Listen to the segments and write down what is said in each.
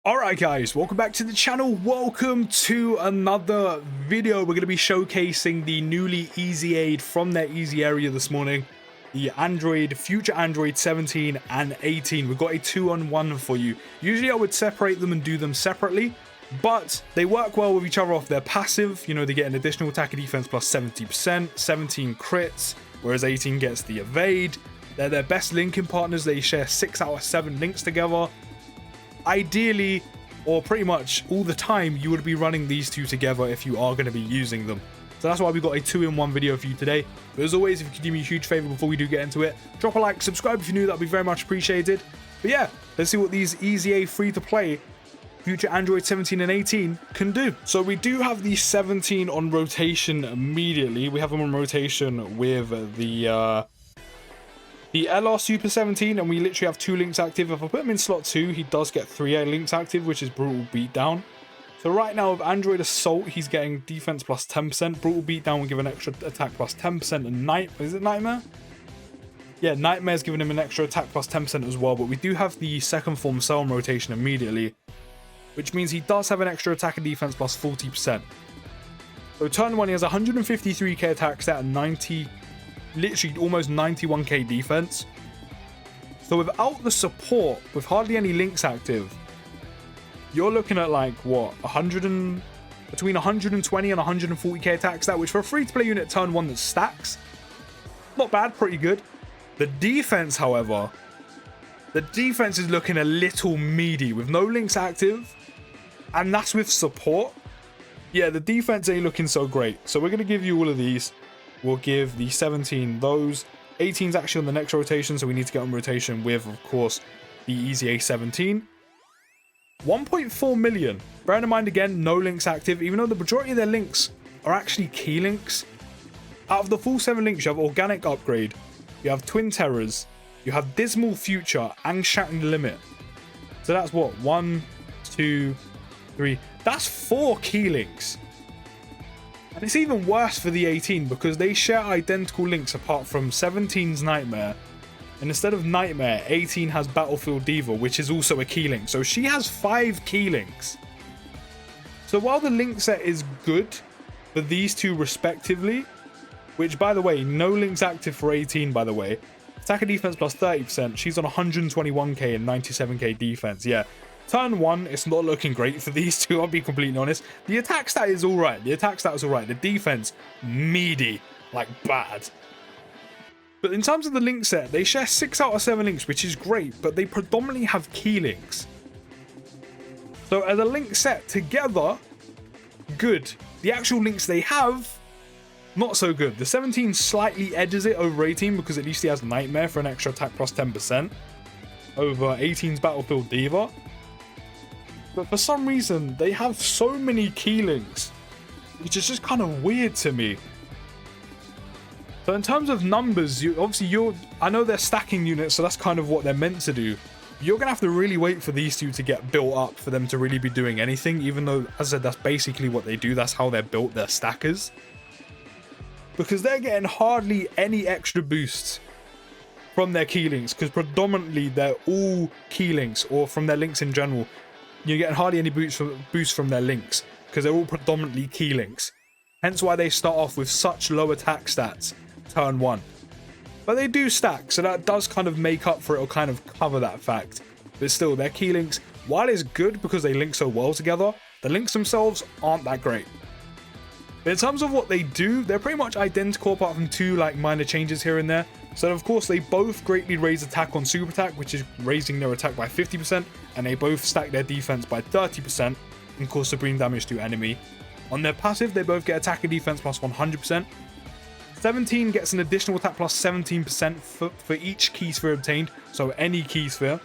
Alright guys, welcome back to the channel. Welcome to another video. We're going to be showcasing the newly EZA'd from their EZ area this morning. The future Android 17 and 18. We've got a 2-on-1 for you. Usually I would separate them and do them separately, but they work well with each other off their passive. You know, they get an additional attack and defense plus 70%, 17 crits, whereas 18 gets the evade. They're their best linking partners. They share 6 out of 7 links together. Ideally, or pretty much all the time, you would be running these two together if you are going to be using them. So that's why we've got a 2-in-1 video for you today. But as always, if you could do me a huge favor before we do get into it, drop a like, subscribe if you're new, that'd be very much appreciated. But yeah, let's see what these EZA free-to-play future Android 17 and 18 can do. So we do have the 17 on rotation immediately. We have them on rotation with the LR Super 17, and we literally have 2 links active. If I put him in slot 2, he does get 3 links active, which is Brutal Beatdown. So right now with Android Assault, he's getting defense plus 10%. Brutal Beatdown will give an extra attack plus 10%. And is it Nightmare? Yeah, Nightmare's giving him an extra attack plus 10% as well. But we do have the second form Cell on rotation immediately, which means he does have an extra attack and defense plus 40%. So turn 1, he has 153k attack stat and literally almost 91k defense. So without the support, with hardly any links active, you're looking at like what, between 120 and 140k attack stat, which for a free-to-play unit turn 1 that stacks, not bad, pretty good. The defense, however, is looking a little meaty with no links active, and that's with support. Yeah, the defense ain't looking so great. So we're going to give you all of these. We'll give the 17 those. 18's actually on the next rotation, so we need to get on rotation with, of course, the EZA 17. 1.4 million. Bearing in mind, again, no links active, even though the majority of their links are actually key links. Out of the full 7 links, you have Organic Upgrade, you have Twin Terrors, you have Dismal Future, and Shattered Limit. So that's what? 1, 2, 3. That's 4 key links. And it's even worse for the 18 because they share identical links apart from 17's Nightmare. And instead of Nightmare, 18 has Battlefield Diva, which is also a key link. So she has 5 key links. So while the link set is good for these two respectively, which by the way, no links active for 18 by the way. Attack and defense plus 30%. She's on 121k and 97k defense. Yeah. Turn 1, it's not looking great for these two, I'll be completely honest. The attack stat is alright. The defense, meaty. Like, bad. But in terms of the link set, they share 6 out of 7 links, which is great, but they predominantly have key links. So as a link set together, good. The actual links they have, not so good. The 17 slightly edges it over 18 because at least he has Nightmare for an extra attack plus 10% over 18's Battlefield Diva. But for some reason, they have so many key links, which is just kind of weird to me. So in terms of numbers, I know they're stacking units, so that's kind of what they're meant to do. You're going to have to really wait for these two to get built up for them to really be doing anything, even though, as I said, that's basically what they do. That's how they're built, they're stackers. Because they're getting hardly any extra boosts from their key links, because predominantly they're all key links, or from their links in general. You're getting hardly any boosts from their links because they're all predominantly key links. Hence why they start off with such low attack stats turn 1. But they do stack, so that does kind of make up for it or kind of cover that fact. But still, their key links, while it's good because they link so well together, the links themselves aren't that great. But in terms of what they do, they're pretty much identical apart from 2 like minor changes here and there. So of course they both greatly raise attack on super attack, which is raising their attack by 50%, and they both stack their defense by 30% and cause supreme damage to enemy. On their passive, they both get attack and defense plus 100%. 17 gets an additional attack plus 17% for each key sphere obtained, so any key sphere.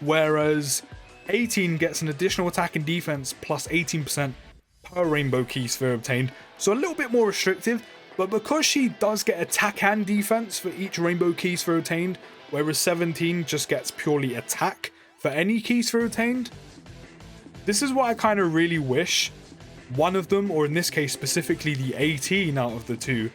Whereas 18 gets an additional attack and defense plus 18% per rainbow key sphere obtained, so a little bit more restrictive. But because she does get attack and defense for each rainbow key sphere obtained, whereas 17 just gets purely attack for any key sphere obtained, this is what I kind of really wish one of them, or in this case specifically the 18 out of the 2,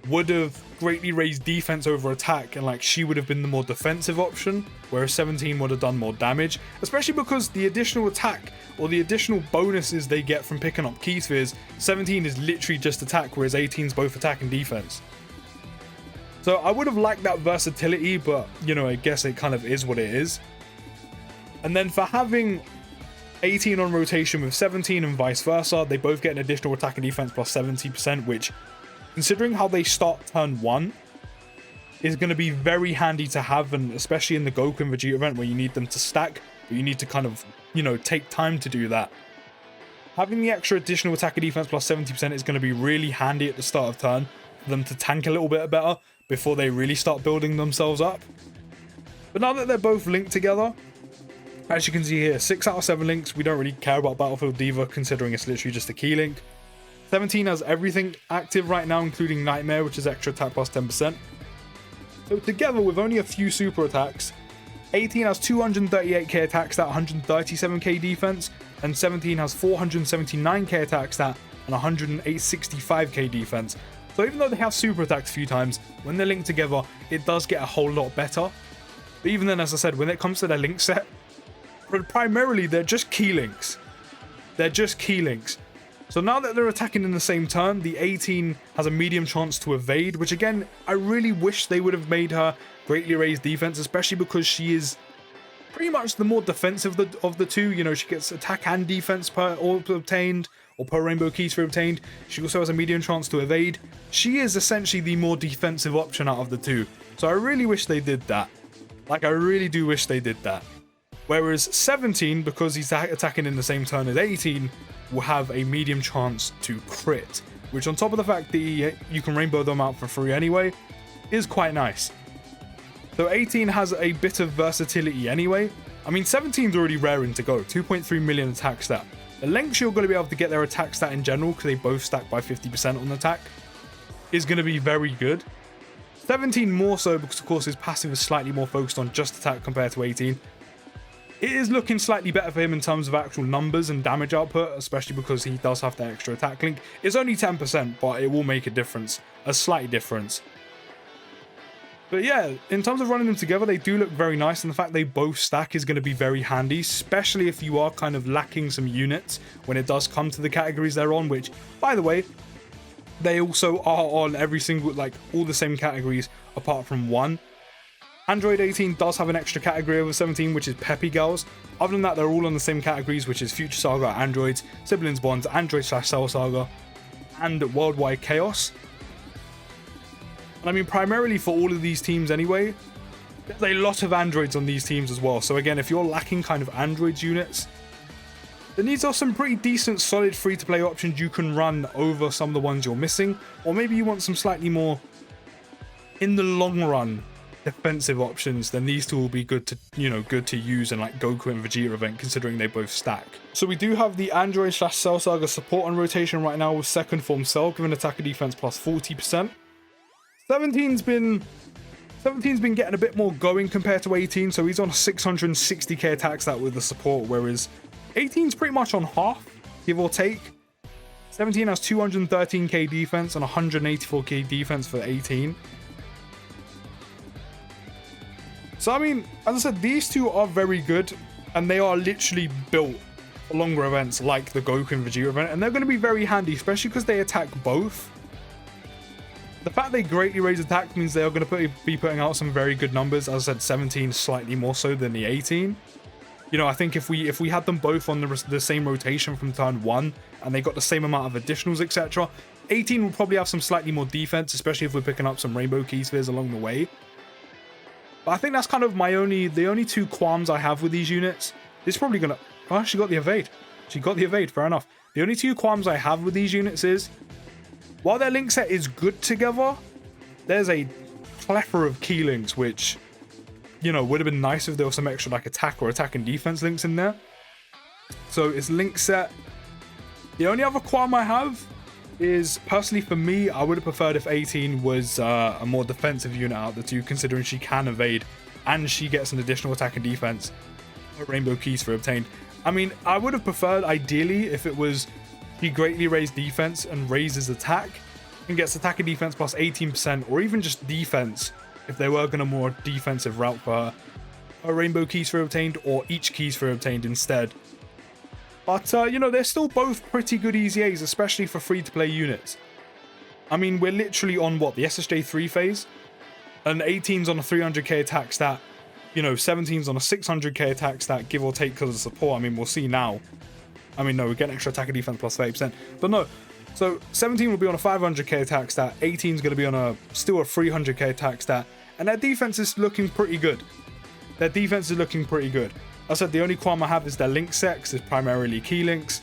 would have greatly raised defense over attack, and like she would have been the more defensive option, whereas 17 would have done more damage, especially because the additional attack or the additional bonuses they get from picking up key spheres, 17 is literally just attack, whereas 18 is both attack and defense. So I would have liked that versatility, but you know, I guess it kind of is what it is. And then for having 18 on rotation with 17 and vice versa, they both get an additional attack and defense plus 70%, which, considering how they start turn 1, is going to be very handy to have, and especially in the Goku and Vegeta event where you need them to stack, but you need to kind of, you know, take time to do that. Having the extra additional attack and defense plus 70% is going to be really handy at the start of turn for them to tank a little bit better before they really start building themselves up. But now that they're both linked together, as you can see here, 6 out of 7 links, we don't really care about Battlefield Diva considering it's literally just a key link. 17 has everything active right now, including Nightmare, which is extra attack plus 10%. So together with only a few super attacks, 18 has 238k attack stat, 137k defense, and 17 has 479k attack stat and 165k defense. So even though they have super attacks a few times, when they're linked together, it does get a whole lot better. But even then, as I said, when it comes to their link set, primarily they're just key links. They're just key links. So now that they're attacking in the same turn, the 18 has a medium chance to evade, which again, I really wish they would have made her greatly raised defense, especially because she is pretty much the more defensive of the two. You know, she gets attack and defense per orb obtained, or per rainbow keys for obtained. She also has a medium chance to evade. She is essentially the more defensive option out of the two. So I really wish they did that. Like, I really do wish they did that. Whereas 17, because he's attacking in the same turn as 18, will have a medium chance to crit, which on top of the fact that you can rainbow them out for free anyway, is quite nice. So 18 has a bit of versatility anyway. I mean, 17's already raring to go, 2.3 million attack stat. The lengths you're going to be able to get their attack stat in general, because they both stack by 50% on attack, is going to be very good. 17 more so because, of course, his passive is slightly more focused on just attack compared to 18. It is looking slightly better for him in terms of actual numbers and damage output, especially because he does have that extra attack link. It's only 10%, but it will make a difference, a slight difference. But yeah, in terms of running them together, they do look very nice, and the fact they both stack is going to be very handy, especially if you are kind of lacking some units when it does come to the categories they're on, which, by the way, they also are on every single, like, all the same categories apart from one. Android 18 does have an extra category over 17, which is Peppy Girls. Other than that, they're all on the same categories, which is Future Saga, Androids, Siblings Bonds, Android/Cell Saga, and Worldwide Chaos. And I mean, primarily for all of these teams anyway, there's a lot of Androids on these teams as well. So again, if you're lacking kind of Androids units, then these are some pretty decent, solid free-to-play options you can run over some of the ones you're missing. Or maybe you want some slightly more, in the long run, defensive options, then these two will be good to, you know, good to use in like Goku and Vegeta event, considering they both stack. So we do have the Android/Cell Saga support on rotation right now with second form Cell, giving attack and defense plus 40%. 17's been getting a bit more going compared to 18, so he's on 660k attack stat with the support, whereas 18's pretty much on half, give or take. 17 has 213k defense and 184k defense for 18. So, I mean, as I said, these two are very good, and they are literally built for longer events like the Goku and Vegeta event, and they're going to be very handy, especially because they attack both. The fact they greatly raise attack means they are going to be putting out some very good numbers. As I said, 17 slightly more so than the 18. You know, I think if we had them both on the same rotation from turn 1, and they got the same amount of additionals, etc., 18 will probably have some slightly more defense, especially if we're picking up some rainbow key spheres along the way. But I think that's kind of the only two qualms I have with these units. This is probably gonna... Oh, she got the evade. She got the evade, fair enough. The only two qualms I have with these units is, while their link set is good together, there's a plethora of key links, which, you know, would have been nice if there was some extra like attack or attack and defense links in there. So it's link set. The only other qualm I have is, personally for me, I would have preferred if 18 was a more defensive unit out of the two, considering she can evade and she gets an additional attack and defense. Rainbow keys for obtained. I mean, I would have preferred ideally if it was she greatly raised defense and raises attack, and gets attack and defense plus 18%, or even just defense if they were going a more defensive route for a rainbow key sphere obtained, or each key sphere obtained instead. But, you know, they're still both pretty good EZAs, especially for free-to-play units. I mean, we're literally on, what, the SSJ3 phase? And 18's on a 300k attack stat. You know, 17's on a 600k attack stat, give or take because of support. I mean, we'll see now. I mean, no, we get extra attack and defense plus 30%. But no, so 17 will be on a 500k attack stat. 18's going to be on still a 300k attack stat. And their defense is looking pretty good. Their defense is looking pretty good. I said the only qualm I have is their link sex is primarily key links.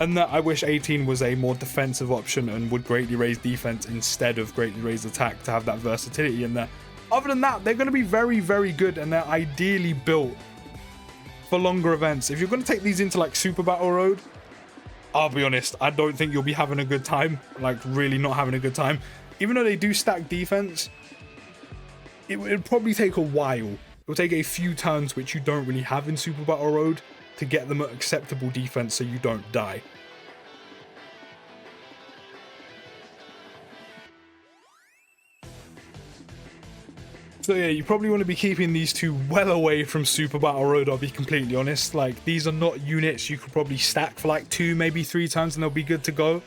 And that I wish 18 was a more defensive option and would greatly raise defense instead of greatly raise attack to have that versatility in there. Other than that, they're going to be very, very good, and they're ideally built for longer events. If you're going to take these into like Super Battle Road, I'll be honest, I don't think you'll be having a good time. Like, really not having a good time. Even though they do stack defense, it would probably take a while. It will take a few turns, which you don't really have in Super Battle Road, to get them at acceptable defense so you don't die. So yeah, you probably want to be keeping these two well away from Super Battle Road, I'll be completely honest. Like, these are not units you could probably stack for like 2, maybe 3 turns and they'll be good to go.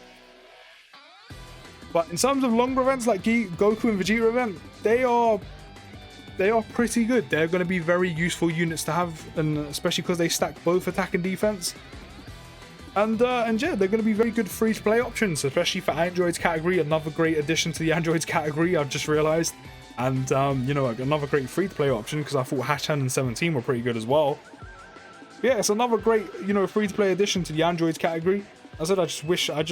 But in terms of longer events like Goku and Vegeta event, they are pretty good. They're going to be very useful units to have, and especially because they stack both attack and defense. And yeah, they're going to be very good free-to-play options, especially for Androids category. Another great addition to the Androids category, I've just realized. And you know, another great free-to-play option, because I thought Hashan and 17 were pretty good as well. Yeah, it's another great, you know, free-to-play addition to the Androids category. I said I just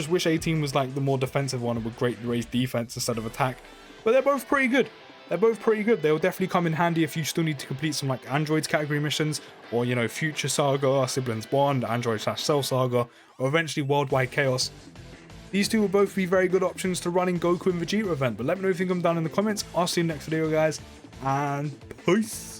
wish 18 was like the more defensive one and would greatly raise defense instead of attack. But they're both pretty good. They're both pretty good. They'll definitely come in handy if you still need to complete some like Androids category missions, or, you know, Future Saga, Siblings Bond, Android/Cell Saga, or eventually Worldwide Chaos. These two will both be very good options to running Goku and Vegeta event. But let me know if you think of them down in the comments. I'll see you in the next video, guys, and peace.